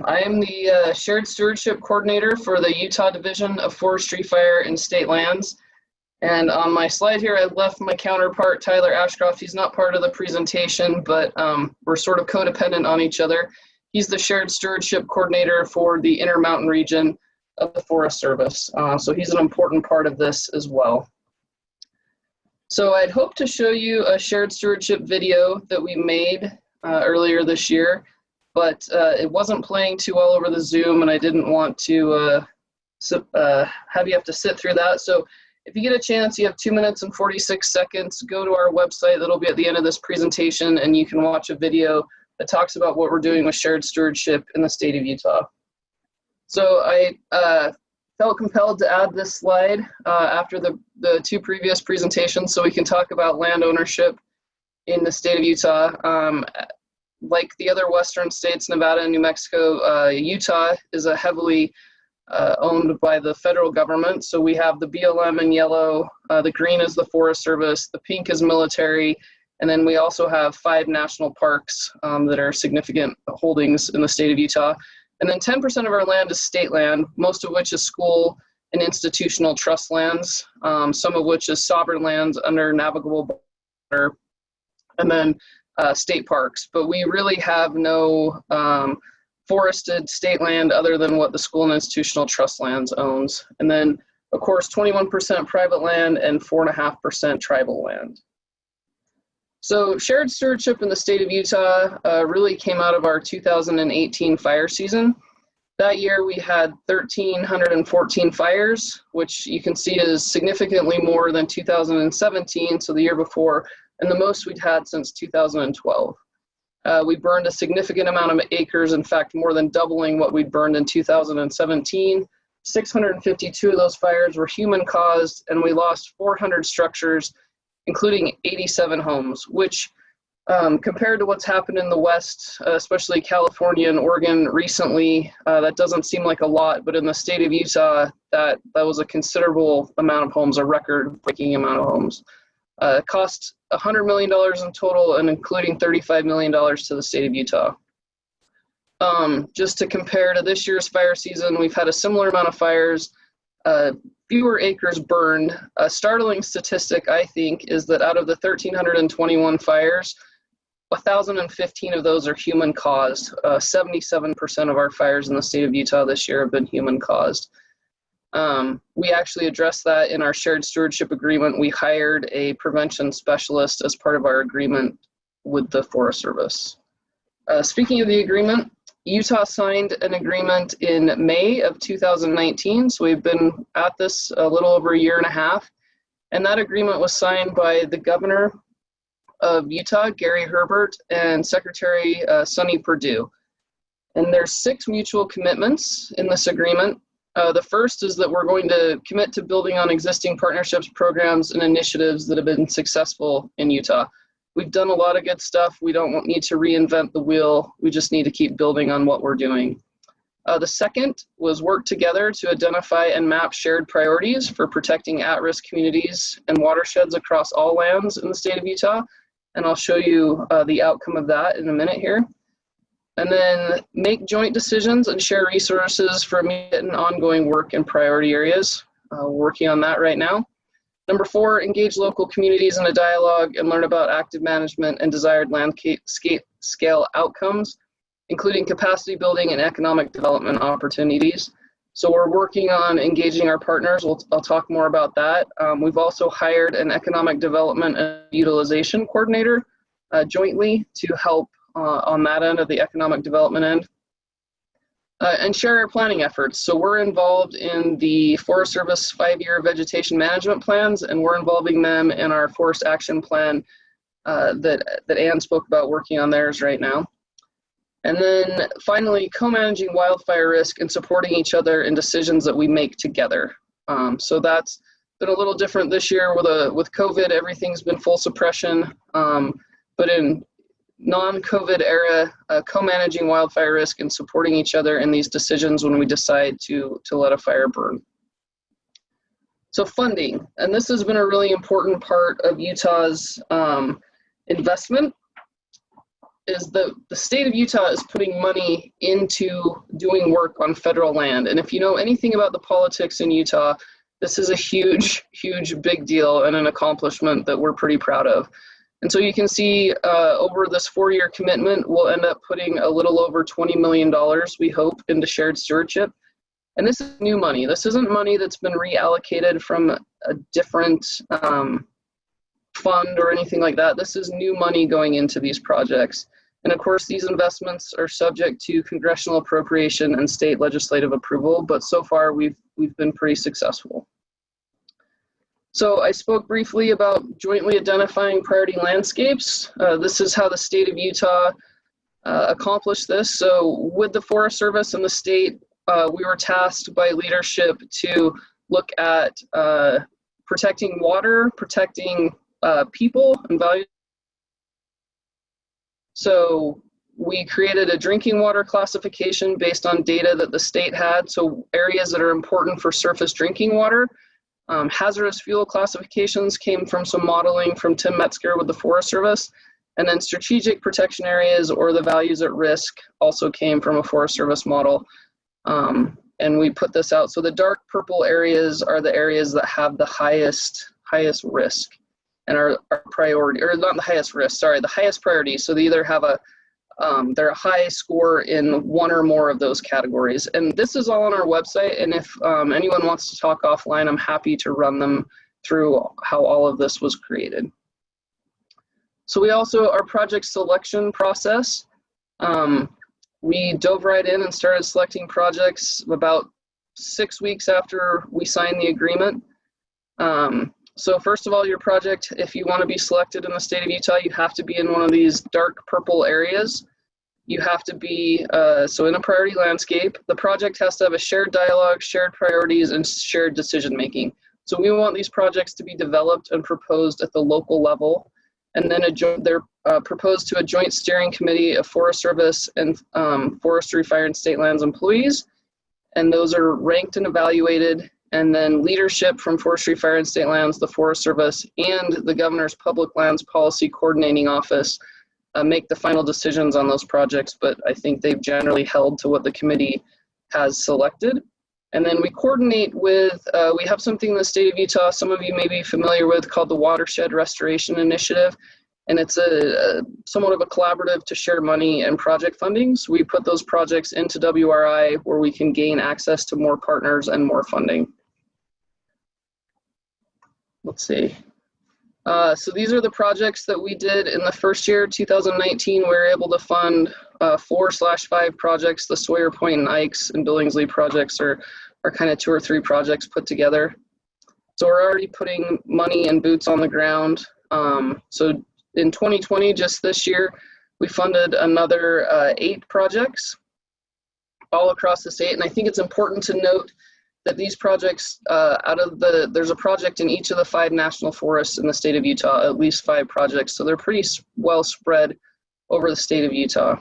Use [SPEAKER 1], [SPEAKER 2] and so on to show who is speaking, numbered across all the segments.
[SPEAKER 1] I am the Shared Stewardship Coordinator for the Utah Division of Forestry, Fire, and State Lands. And on my slide here, I left my counterpart, Tyler Ashcroft. He's not part of the presentation, but we're sort of codependent on each other. He's the Shared Stewardship Coordinator for the Intermountain Region of the Forest Service. So he's an important part of this as well. So I'd hoped to show you a shared stewardship video that we made earlier this year, but it wasn't playing too well over the Zoom, and I didn't want to have you have to sit through that. So if you get a chance, you have 2 minutes and 46 seconds, go to our website. That'll be at the end of this presentation, and you can watch a video that talks about what we're doing with shared stewardship in the state of Utah. So I felt compelled to add this slide after the two previous presentations so we can talk about land ownership in the state of Utah. Like the other western states, Nevada and New Mexico, Utah is a heavily owned by the federal government. So we have the BLM in yellow, the green is the Forest Service, the pink is military, and then we also have 5 national parks that are significant holdings in the state of Utah. And then 10% of our land is state land, most of which is school and institutional trust lands, some of which is sovereign lands under navigable water, and then state parks. But we really have no forested state land other than what the school and institutional trust lands owns. And then, of course, 21% private land and 4.5% tribal land. So shared stewardship in the state of Utah really came out of our 2018 fire season. That year we had 1,314 fires, which you can see is significantly more than 2017, so the year before, and the most we'd had since 2012. We burned a significant amount of acres, in fact, more than doubling what we'd burned in 2017. 652 of those fires were human caused, and we lost 400 structures, including 87 homes, which compared to what's happened in the West, especially California and Oregon recently, that doesn't seem like a lot, but in the state of Utah, that was a considerable amount of homes, a record-breaking amount of homes. It cost $100 million in total, and including $35 million to the state of Utah. Just to compare to this year's fire season, we've had a similar amount of fires, fewer acres burned. A startling statistic, I think, is that out of the 1,321 fires, 1,015 of those are human caused. 77% of our fires in the state of Utah this year have been human caused. We actually addressed that in our shared stewardship agreement. We hired a prevention specialist as part of our agreement with the Forest Service. Speaking of the agreement, Utah signed an agreement in May of 2019, so we've been at this a little over a year and a half, and that agreement was signed by the governor of Utah, Gary Herbert, and Secretary Sonny Perdue. And there's 6 mutual commitments in this agreement. The first is that we're going to commit to building on existing partnerships, programs, and initiatives that have been successful in Utah. We've done a lot of good stuff. We don't need to reinvent the wheel. We just need to keep building on what we're doing. The second was work together to identify and map shared priorities for protecting at-risk communities and watersheds across all lands in the state of Utah. And I'll show you the outcome of that in a minute here. And then make joint decisions and share resources for immediate and ongoing work in priority areas. We're working on that right now. Number 4, engage local communities in a dialogue and learn about active management and desired landscape scale outcomes, including capacity building and economic development opportunities. So we're working on engaging our partners. I'll talk more about that. We've also hired an economic development and utilization coordinator jointly to help on that end of the economic development end. And share our planning efforts. So we're involved in the Forest Service 5-year vegetation management plans, and we're involving them in our forest action plan that Ann spoke about working on theirs right now. And then finally, co-managing wildfire risk and supporting each other in decisions that we make together. So that's been a little different this year with COVID. Everything's been full suppression, but in non-COVID era, co-managing wildfire risk and supporting each other in these decisions when we decide to let a fire burn. So funding, and this has been a really important part of Utah's investment. is the state of Utah is putting money into doing work on federal land. And if you know anything about the politics in Utah, this is a huge, huge big deal and an accomplishment that we're pretty proud of. And so you can see over this 4-year commitment, we'll end up putting a little over $20 million, we hope, into shared stewardship. And this is new money. This isn't money that's been reallocated from a different fund or anything like that. This is new money going into these projects. And of course, these investments are subject to congressional appropriation and state legislative approval, but so far we've been pretty successful. So I spoke briefly about jointly identifying priority landscapes. This is how the state of Utah accomplished this. So with the Forest Service and the state, we were tasked by leadership to look at protecting water, protecting people and values. So we created a drinking water classification based on data that the state had. So areas that are important for surface drinking water. Hazardous fuel classifications came from some modeling from Tim Metzger with the Forest Service. And then strategic protection areas or the values at risk also came from a Forest Service model. And we put this out. So the dark purple areas are the areas that have the highest risk and are priority, or not the highest risk, sorry, the highest priority. So they either have they're a high score in one or more of those categories. And this is all on our website. And if anyone wants to talk offline, I'm happy to run them through how all of this was created. So we also, our project selection process, we dove right in and started selecting projects about 6 weeks after we signed the agreement. So first of all, your project, if you want to be selected in the state of Utah, you have to be in one of these dark purple areas. You have to be, so in a priority landscape. The project has to have a shared dialogue, shared priorities, and shared decision making. So we want these projects to be developed and proposed at the local level. And then they're proposed to a joint steering committee of Forest Service and Forestry, Fire, and State Lands employees. And those are ranked and evaluated. And then leadership from Forestry, Fire, and State Lands, the Forest Service, and the Governor's Public Lands Policy Coordinating Office make the final decisions on those projects. But I think they've generally held to what the committee has selected. And then we coordinate with, we have something in the state of Utah, some of you may be familiar with, called the Watershed Restoration Initiative. And it's a somewhat of a collaborative to share money and project funding. So we put those projects into WRI where we can gain access to more partners and more funding. Let's see. So these are the projects that we did in the first year, 2019. We were able to fund 4/5 projects. The Sawyer Point and Ikes and Billingsley projects are kind of 2 or 3 projects put together. So we're already putting money and boots on the ground. So in 2020, just this year, we funded another 8 projects all across the state. And I think it's important to note that these projects, there's a project in each of the 5 national forests in the state of Utah, at least 5 projects. So they're pretty well spread over the state of Utah.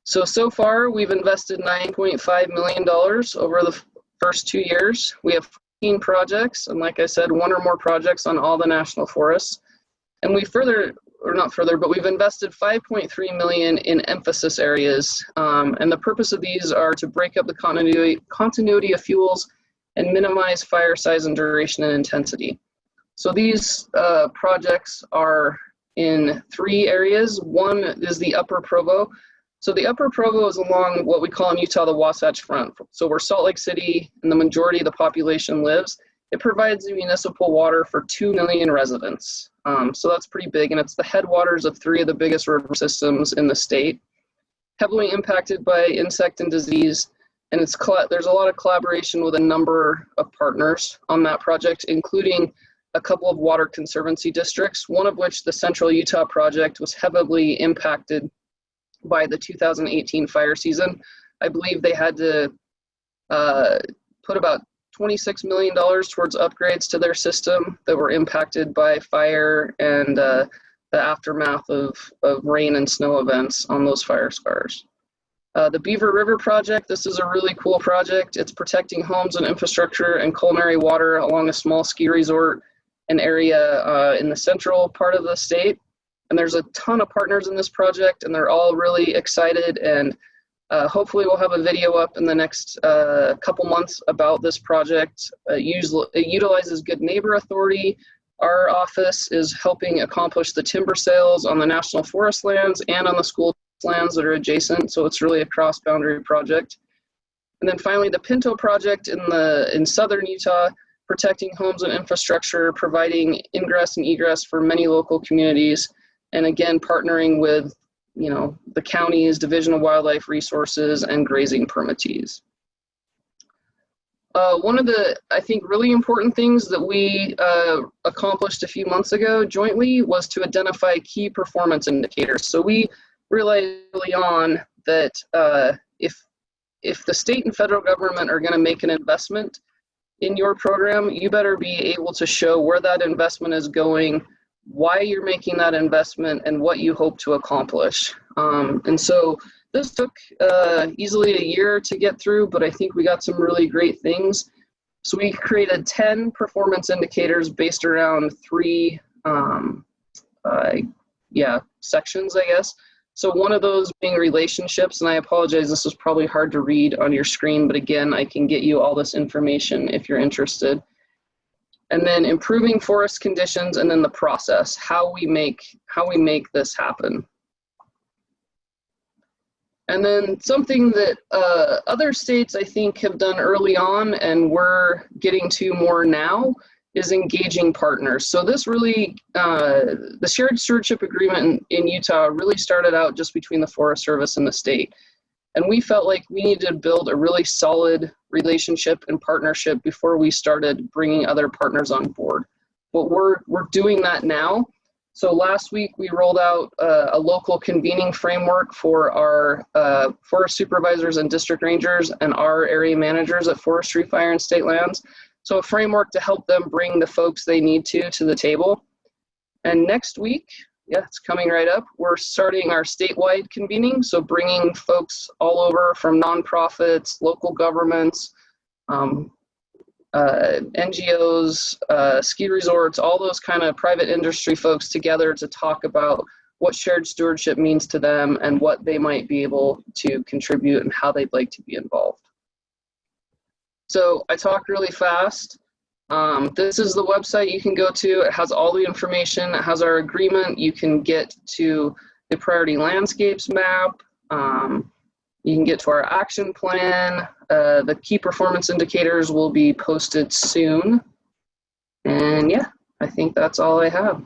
[SPEAKER 1] So far, we've invested $9.5 million over the first 2 years. We have 14 projects, and like I said, 1 or more projects on all the national forests. And we we've invested $5.3 million in emphasis areas. And the purpose of these are to break up the continuity of fuels and minimize fire size and duration and intensity. So these projects are in 3 areas. One is the Upper Provo. So the Upper Provo is along what we call in Utah the Wasatch Front. So where Salt Lake City and the majority of the population lives, it provides municipal water for 2 million residents. So that's pretty big, and it's the headwaters of 3 of the biggest river systems in the state. Heavily impacted by insect and disease, and there's a lot of collaboration with a number of partners on that project, including a couple of water conservancy districts, one of which, the Central Utah Project, was heavily impacted by the 2018 fire season. I believe they had to put about $26 million towards upgrades to their system that were impacted by fire and the aftermath of rain and snow events on those fire scars. The Beaver River Project, this is a really cool project. It's protecting homes and infrastructure and culinary water along a small ski resort, an area in the central part of the state. And there's a ton of partners in this project, and they're all really excited, and hopefully we'll have a video up in the next couple months about this project. It utilizes Good Neighbor Authority. Our office is helping accomplish the timber sales on the national forest lands and on the school lands that are adjacent, so it's really a cross-boundary project. And then finally, the Pinto project in southern Utah, protecting homes and infrastructure, providing ingress and egress for many local communities, and again, partnering with the county's Division of Wildlife Resources and grazing permittees. One of the, I think, really important things that we accomplished a few months ago jointly was to identify key performance indicators. So we realized early on that if the state and federal government are going to make an investment in your program, you better be able to show where that investment is going, why you're making that investment, and what you hope to accomplish. And so this took easily a year to get through, but I think we got some really great things. So we created 10 performance indicators based around three sections, I guess. So one of those being relationships, and I apologize, this is probably hard to read on your screen, but again, I can get you all this information if you're interested. And then improving forest conditions, and then the process, how we make this happen. And then something that other states, I think, have done early on, and we're getting to more now, is engaging partners. So this really, the Shared Stewardship Agreement in Utah really started out just between the Forest Service and the state. And we felt like we needed to build a really solid relationship and partnership before we started bringing other partners on board. But we're doing that now. So last week we rolled out a local convening framework for our forest supervisors and district rangers and our area managers at Forestry, Fire, and State Lands. So a framework to help them bring the folks they need to the table. And next week, yeah, it's coming right up, we're starting our statewide convening. So bringing folks all over from nonprofits, local governments, NGOs, ski resorts, all those kind of private industry folks together to talk about what shared stewardship means to them and what they might be able to contribute and how they'd like to be involved. So I talked really fast. This is the website you can go to. It has all the information. It has our agreement. You can get to the priority landscapes map. You can get to our action plan. The key performance indicators will be posted soon. And yeah, I think that's all I have.